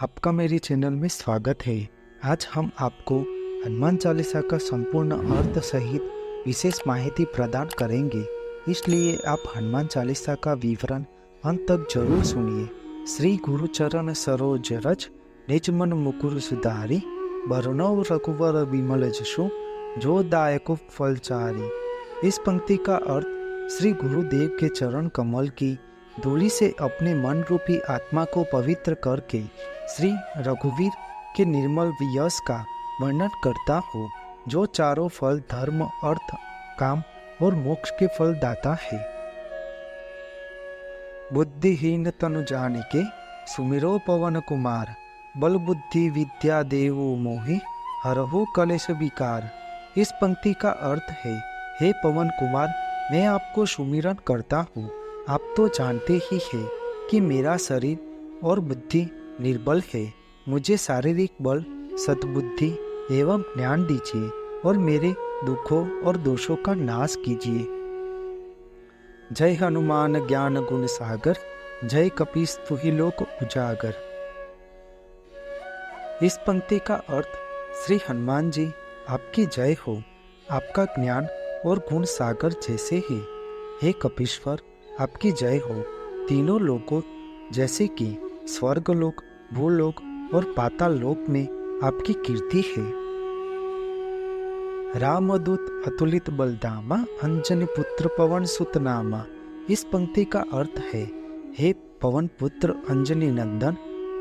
आपका मेरी चैनल में स्वागत है। आज हम आपको हनुमान चालीसा का संपूर्ण अर्थ सहित विशेष माहिती प्रदान करेंगे, इसलिए आप हनुमान चालीसा का विवरण अंत तक जरूर सुनिए। श्री गुरु चरण सरोज रज निज मन मुकुर सुधारी, बरनौ रघुवर विमल जसु जो दायक फलचारी। इस पंक्ति का अर्थ श्री गुरुदेव के चरण कमल की धूलि से अपने मन रूपी आत्मा को पवित्र करके श्री रघुवीर के निर्मल यश का वर्णन करता हो, जो चारों फल धर्म अर्थ काम और मोक्ष के फल दाता है। बुद्धिहीन तनु जानिके सुमिरो पवन कुमार, बल बुद्धि विद्या देवो मोहि हरहु कलेश विकार। इस पंक्ति का अर्थ है, हे पवन कुमार, मैं आपको सुमिरन करता हूँ। आप तो जानते ही हैं कि मेरा शरीर और बुद्धि निर्बल है। मुझे शारीरिक बल, सद्बुद्धि एवं ज्ञान दीजिए और मेरे दुखों और दोषों का नाश कीजिए। जय हनुमान ज्ञान गुण सागर, जय कपीस तुहि लोक उजागर। इस पंक्ति का अर्थ, श्री हनुमान जी आपकी जय हो, आपका ज्ञान और गुण सागर जैसे ही। हे कपीश्वर, आपकी जय हो। तीनों लोकों जैसे कि स्वर्गलोक, भूलोक और पाताल लोक में आपकी कीर्ति है। रामदूत अतुलित बलधामा, अंजनी पुत्र पवन सुत नामा। इस पंक्ति का अर्थ है, हे पवन पुत्र अंजनी नंदन,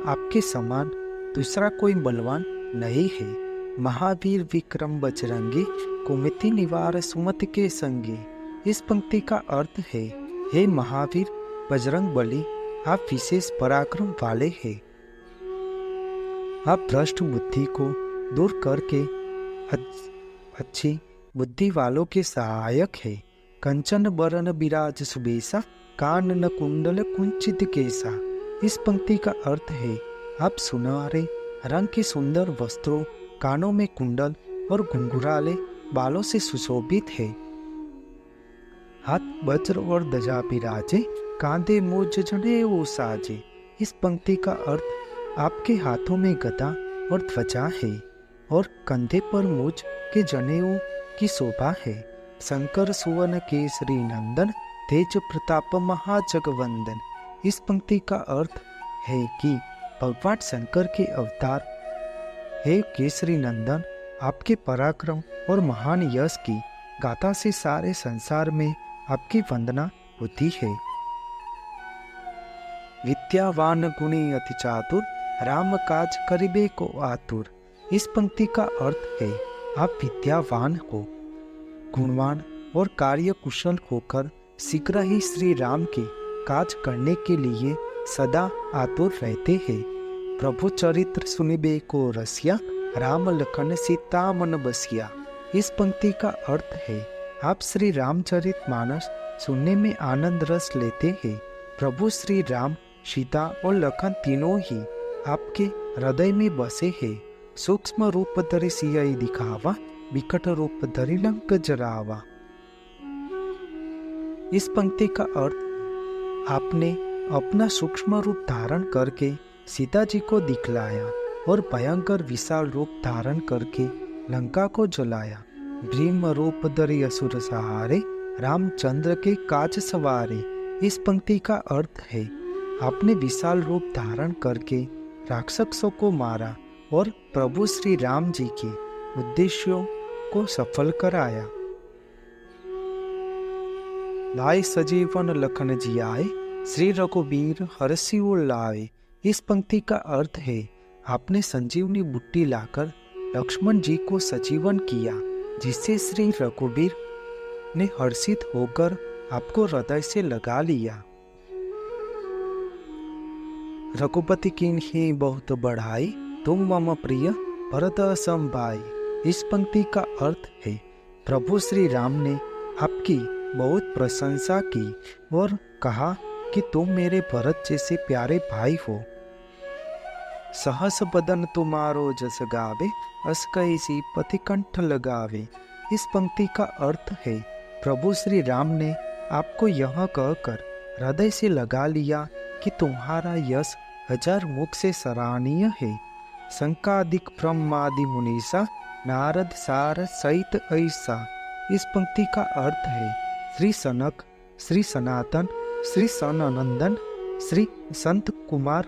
आपके समान दूसरा कोई बलवान नहीं है। महावीर विक्रम बजरंगी, कुमति निवार सुमति के संगी। इस पंक्ति का अर्थ है, हे महावीर बजरंग बली, आप विशेष पराक्रम वाले हैं। आप भ्रष्ट बुद्धि को दूर करके अच्छी बुद्धि वालों के सहायक है। कंचन बरन बिराज सुबेसा, कानन कुंडल कुंचित केसा। इस पंक्ति का अर्थ है, आप सुनहरे रंग के सुंदर वस्त्रों, कानों में कुंडल और घुंघराले बालों से सुशोभित है। हाथ वज्र और ध्वजा बिराजे, कांधे मूज जनेऊ साजे। इस पंक्ति का अर्थ, आपके हाथों में गदा और ध्वजा है और कंधे पर मूज के जनेऊ की शोभा है। शंकर सुवन केसरी नंदन, तेज प्रताप महाजगवंदन। इस पंक्ति का अर्थ है कि भगवान शंकर के अवतार हे केसरी नंदन, आपके पराक्रम और महान यश की गाथा से सारे संसार में आपकी वंदना होती है। विद्यावान गुणी अति चातुर, राम काज करिबे को आतुर। इस पंक्ति का अर्थ है, आप विद्यावान हो, गुणवान और कार्य कुशल होकर शीघ्र ही श्री राम के काज करने के लिए सदा आतुर रहते हैं। प्रभु चरित्र सुनिबे को रसिया, राम लखन सीता मन बसिया। इस पंक्ति का अर्थ है, आप श्री रामचरित मानस सुनने में आनंद रस लेते हैं। प्रभु श्री राम, सीता और लखन तीनों ही आपके हृदय में बसे हैं। सूक्ष्म रूप धरि सियहि दिखावा, विकट रूप धरि लंक जरावा। इस पंक्ति का अर्थ, आपने अपना सूक्ष्म रूप धारण करके सीता जी को दिखलाया और भयंकर विशाल रूप धारण करके लंका को जलाया। भीम रूप धरि असुर सहारे, रामचंद्र के काज सवारे। इस पंक्ति का अर्थ है, आपने विशाल रूप धारण करके राक्षसों को मारा और प्रभु श्री राम जी के उद्देश्यों को सफल कराया। लाए सजीवन लखन जियाए, श्री रघुवीर हरषि लाए। इस पंक्ति का अर्थ है, आपने संजीवनी बुट्टी लाकर लक्ष्मण जी को सजीवन किया, जिससे श्री रघुवीर ने हर्षित होकर आपको हृदय से लगा लिया। रघुपति कीन्ही बहुत बढ़ाई, तुम मम प्रिय भरत सम भाई। इस पंक्ति का अर्थ है, प्रभु श्री राम ने आपकी बहुत प्रशंसा की और कहा कि तुम मेरे भरत जैसे प्यारे भाई हो। सहस बदन तुम्हारो जस गावे, अस कैसी पति कंठ लगावे। इस पंक्ति का अर्थ है, प्रभु श्री राम ने आपको यह कहकर हृदय से लगा लिया कि तुम्हारा यश हजार मुख से सराहनीय है। संकादिक ब्रह्मादि मुनीसा नारद सार सहित ऐसा। इस पंक्ति का अर्थ है श्री सनक, श्री सनातन, श्री सनंदन, श्री संत कुमार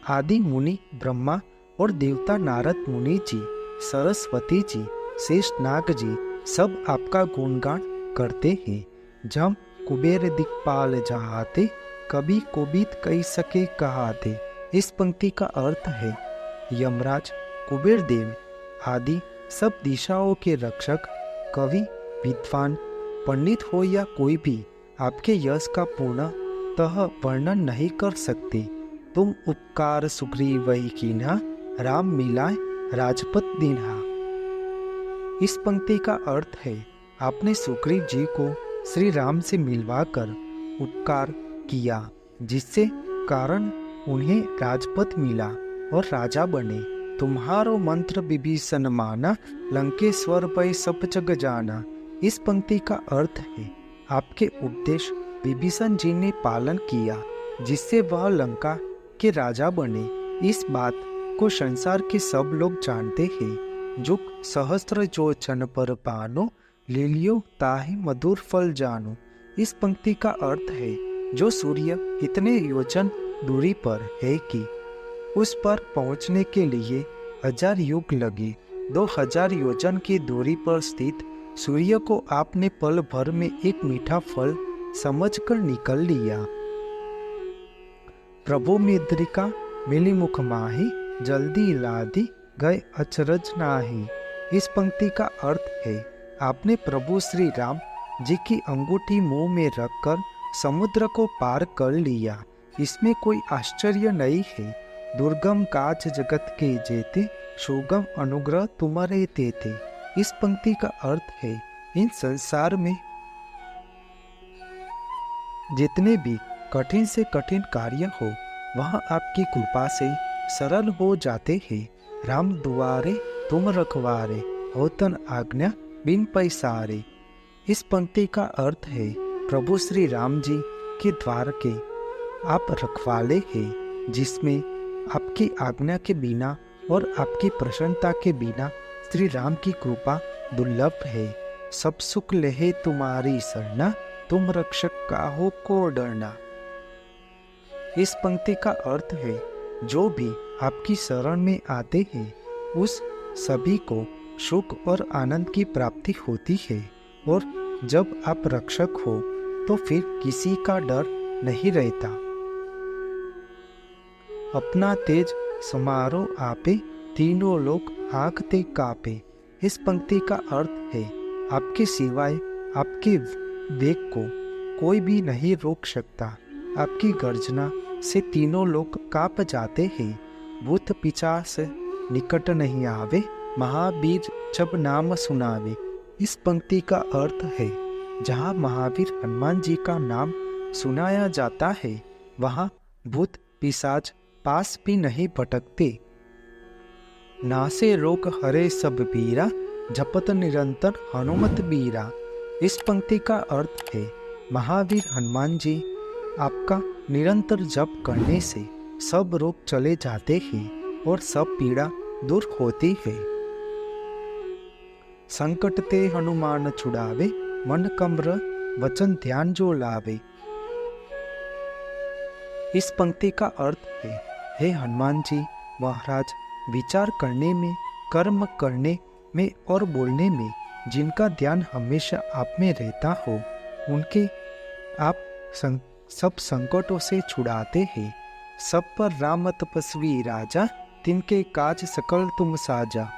आदि मुनि ब्रह्मा और देवता नारद मुनि जी, सरस्वती जी, शेष नाग जी सब आपका गुणगान करते हैं। जब कुबेर दिक्पाल जहाते, कभी कोबित कही सके कहाते। इस पंक्ति का अर्थ है यमराज, कुबेर देव आदि सब दिशाओं के रक्षक, कवि, विद्वान, पंडित हो या कोई भी आपके यश का पूर्णतः वर्णन नहीं कर सकते। तुम उपकार सुग्रीव कीन्हा, राम मिलाए राजपत दीन्हा। इस पंक्ति का अर्थ है आपने सुग्रीव जी को श्री राम से मिलवाकर उपकार किया, जिससे कारण उन्हें राजपद मिला और राजा बने। तुम्हारो मंत्र विभीषण माना, लंकेश्वर पै सब जग जाना। इस पंक्ति का अर्थ है आपके उपदेश विभीषण जी ने पालन किया, जिससे वह लंका के राजा बने। इस बात को संसार के सब लोग जानते हैं। जो सहस्त्र जो चन पर पानो, ले लियो ताहि मधुर फल जानो। इस पंक्ति का अर्थ है जो सूर्य इतने योजन दूरी पर है कि उस पर पहुंचने के लिए 1000 युग लगे। 2000 योजन की दूरी पर स्थित सूर्य को आपने पल भर में एक मीठा फल समझकर निकल लिया। प्रभु मुद्रिका मिली मुख माही, जल्दी लादी गए अचरज नाही। इस पंक्ति का अर्थ है आपने प्रभु श्री राम जी की अंगूठी मुंह में रखकर समुद्र को पार कर लिया। इसमें कोई आश्चर्य नहीं है। दुर्गम काज जगत के जेते, सुगम अनुग्रह तुम्हारे तेते। इस पंक्ति का अर्थ है इन संसार में जितने भी कठिन से कठिन कार्य हो वह आपकी कृपा से सरल हो जाते हैं। राम दुआरे तुम रखवारे, होतन आज्ञा बिन पैसारे। इस पंक्ति का अर्थ है प्रभु श्री राम जी के द्वार के आप रखवाले हैं, जिसमें आपकी आज्ञा के बिना और आपकी प्रसन्नता के बिना श्री राम की कृपा दुर्लभ है। सब सुख लेहे तुम्हारी सरना, तुम रक्षक काहो को डरना। इस पंक्ति का अर्थ है जो भी आपकी शरण में आते हैं उस सभी को सुख और आनंद की प्राप्ति होती है, और जब आप रक्षक हो तो फिर किसी का डर नहीं रहता। अपना तेज समारो आपे, तीनों लोग आंखते कापे। इस पंक्ति का अर्थ है आपके सिवाय आपके वेग को कोई भी नहीं रोक सकता। आपकी गर्जना से तीनों लोग कांप जाते हैं। भूत पिशाच निकट नहीं आवे, महावीर जब नाम सुनावे। इस पंक्ति का अर्थ है जहाँ महावीर हनुमान जी का नाम सुनाया जाता है वहाँ भूत पिशाच पास भी नहीं भटकते। नासे रोग हरे सब बीरा, जपत निरंतर हनुमत बीरा। इस पंक्ति का अर्थ है महावीर हनुमान जी आपका निरंतर जप करने से सब रोग चले जाते हैं और सब पीड़ा दूर होती है। संकट ते हनुमान छुड़ावे, मन कम्र वचन ध्यान जो लावे। इस पंक्ति का अर्थ है हे हनुमान जी महाराज, विचार करने में, कर्म करने में और बोलने में जिनका ध्यान हमेशा आप में रहता हो उनके आप सब संकटों से छुड़ाते हैं। सब पर राम तपस्वी राजा, तिनके काज सकल तुम साजा।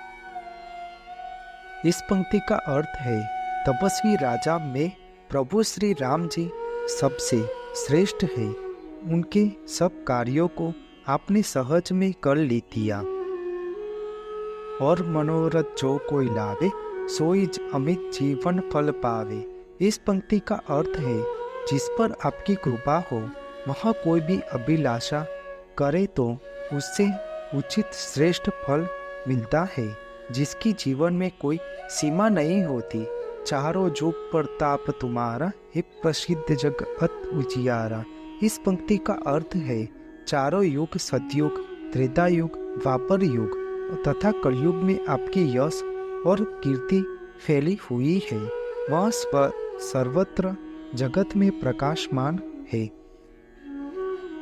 इस पंक्ति का अर्थ है तपस्वी राजा में प्रभु श्री राम जी सबसे श्रेष्ठ है। उनके सब कार्यों को आपने सहज में कर ली दिया। और मनोरथ जो कोई लावे, सोई अमित जीवन फल पावे। इस पंक्ति का अर्थ है जिस पर आपकी कृपा हो वह कोई भी अभिलाषा करे तो उससे उचित श्रेष्ठ फल मिलता है, जिसकी जीवन में कोई सीमा नहीं होती। चारों जुग प्रताप तुम्हारा, हे प्रसिद्ध जगत उजियारा। इस पंक्ति का अर्थ है चारों युग सतयुग, त्रेता युग, द्वापर युग तथा कलयुग में आपकी यश और कीर्ति फैली हुई है। वह सर्वत्र जगत में प्रकाशमान है।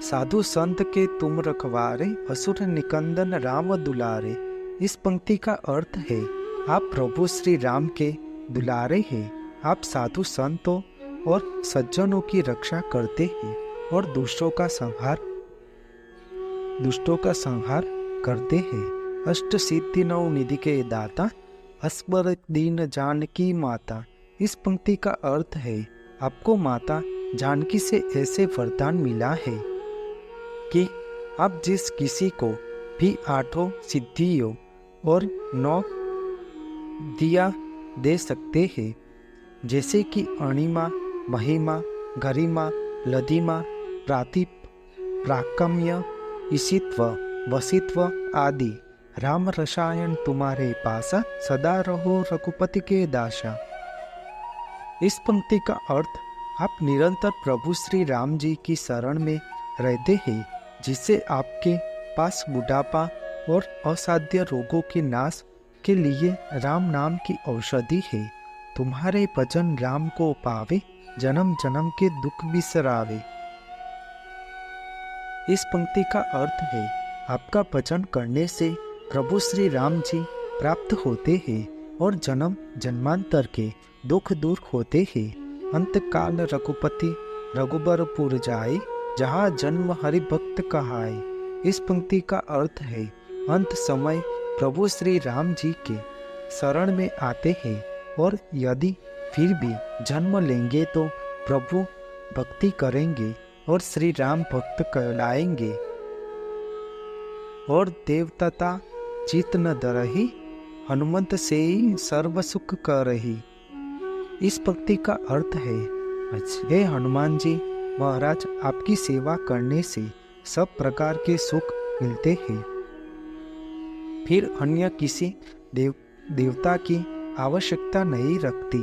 साधु संत के तुम रखवारे, असुर निकंदन राम दुलारे। इस पंक्ति का अर्थ है, आप प्रभु श्री राम के दुलारे हैं। आप साधु संतों और सज्जनों की रक्षा करते हैं और दुष्टों का संहार करते हैं। अष्ट सिद्धि नौ निधि के दाता, अस्बर दीन जानकी माता। इस पंक्ति का अर्थ है, आपको माता जानकी से ऐसे वरदान मिला है कि आप जिस किसी को भी 8 सिद्धियों और 9 दिया दे सकते हैं, जैसे कि अणिमा, महिमा, गरिमा, लदिमा, प्राकम्य, ईशित्व, वसित्व आदि। राम रसायन तुम्हारे पासा, सदा रहो रघुपति के दासा। इस पंक्ति का अर्थ, आप निरंतर प्रभु श्री राम जी की शरण में रहते हैं, जिससे आपके पास बुढ़ापा और असाध्य रोगों के नाश के लिए राम नाम की औषधि है। तुम्हारे भजन राम को पावे, जन्म जन्म के दुख बिसरावे। इस पंक्ति का अर्थ है, आपका भजन करने से प्रभु श्री राम जी प्राप्त होते हैं और जन्म जन्मांतर के दुख दूर होते हैं। अंतकाल रघुपति रघुबरपुर जाए, जहाँ जन्म हरि भक्त कहाए। इस पंक्ति का अर्थ है, अंत समय प्रभु श्री राम जी के शरण में आते हैं और यदि फिर भी जन्म लेंगे तो प्रभु भक्ति करेंगे और श्री राम भक्त कहलाएंगे। और देवता चित न डरहि, हनुमंत से सर्व सुख करहि। इस पंक्ति का अर्थ है, हे हनुमान जी महाराज, आपकी सेवा करने से सब प्रकार के सुख मिलते हैं। फिर अन्य किसी देवता की आवश्यकता नहीं रखती।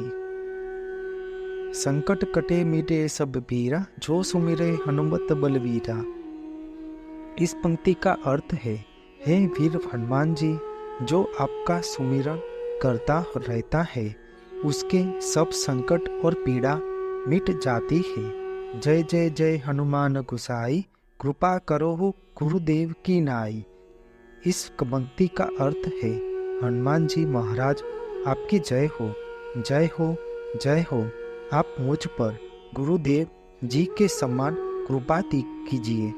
संकट कटे मिटे सब पीरा, जो सुमिरे हनुमत बलवीरा। इस पंक्ति का अर्थ है, हे वीर हनुमान जी, जो आपका सुमिरन करता रहता है, उसके सब संकट और पीड़ा मिट जाती है। जय जय जय हनुमान गोसाई, कृपा करो गुरुदेव की नाई। इस पंक्ति का अर्थ है, हनुमान जी महाराज आपकी जय हो, जय हो, जय हो। आप मुझ पर गुरुदेव जी के समान कृपा कीजिए।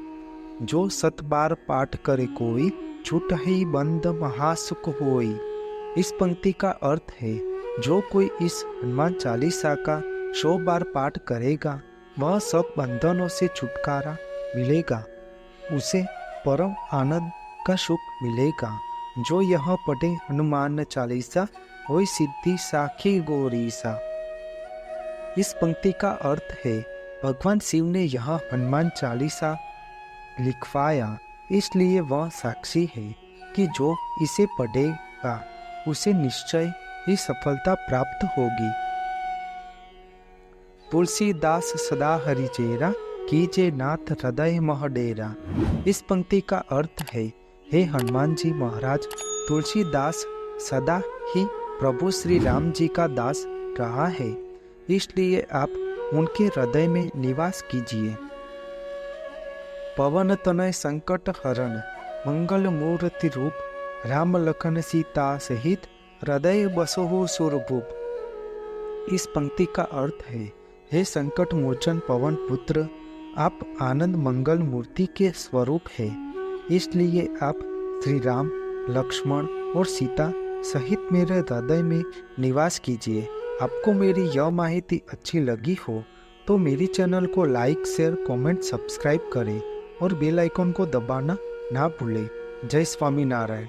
जो 7 बार पाठ करे कोई, छूट ही बंद महासुख होई। इस पंक्ति का अर्थ है, जो कोई इस हनुमान चालीसा का 100 बार पाठ करेगा, वह सब बंधनों से छुटकारा मिलेगा, उसे परम आनंद का सुख मिलेगा। जो यह पढ़े हनुमान चालीसा, वही सिद्धि साखी गौरीसा। इस पंक्ति का अर्थ है, भगवान शिव ने यह हनुमान चालीसा लिखवाया, इसलिए वह साक्षी है कि जो इसे पढ़ेगा उसे निश्चय ही सफलता प्राप्त होगी। तुलसीदास सदा हरि चेरा, कीजे नाथ हृदय मह डेरा। इस पंक्ति का अर्थ है, हे हनुमान जी महाराज, तुलसीदास सदा ही प्रभु श्री राम जी का दास रहा है, इसलिए आप उनके हृदय में निवास कीजिए। पवन तनय संकट हरण, मंगल मूर्ति रूप, राम लखन सीता सहित, हृदय बसहु सुरभूप। इस पंक्ति का अर्थ है, हे संकट मोचन पवन पुत्र, आप आनंद मंगल मूर्ति के स्वरूप है, इसलिए आप श्री राम, लक्ष्मण और सीता सहित मेरे हृदय में निवास कीजिए। आपको मेरी यह माहिती अच्छी लगी हो तो मेरी चैनल को लाइक, शेयर, कमेंट, सब्सक्राइब करें और बेल आइकन को दबाना ना भूलें। जय स्वामीनारायण।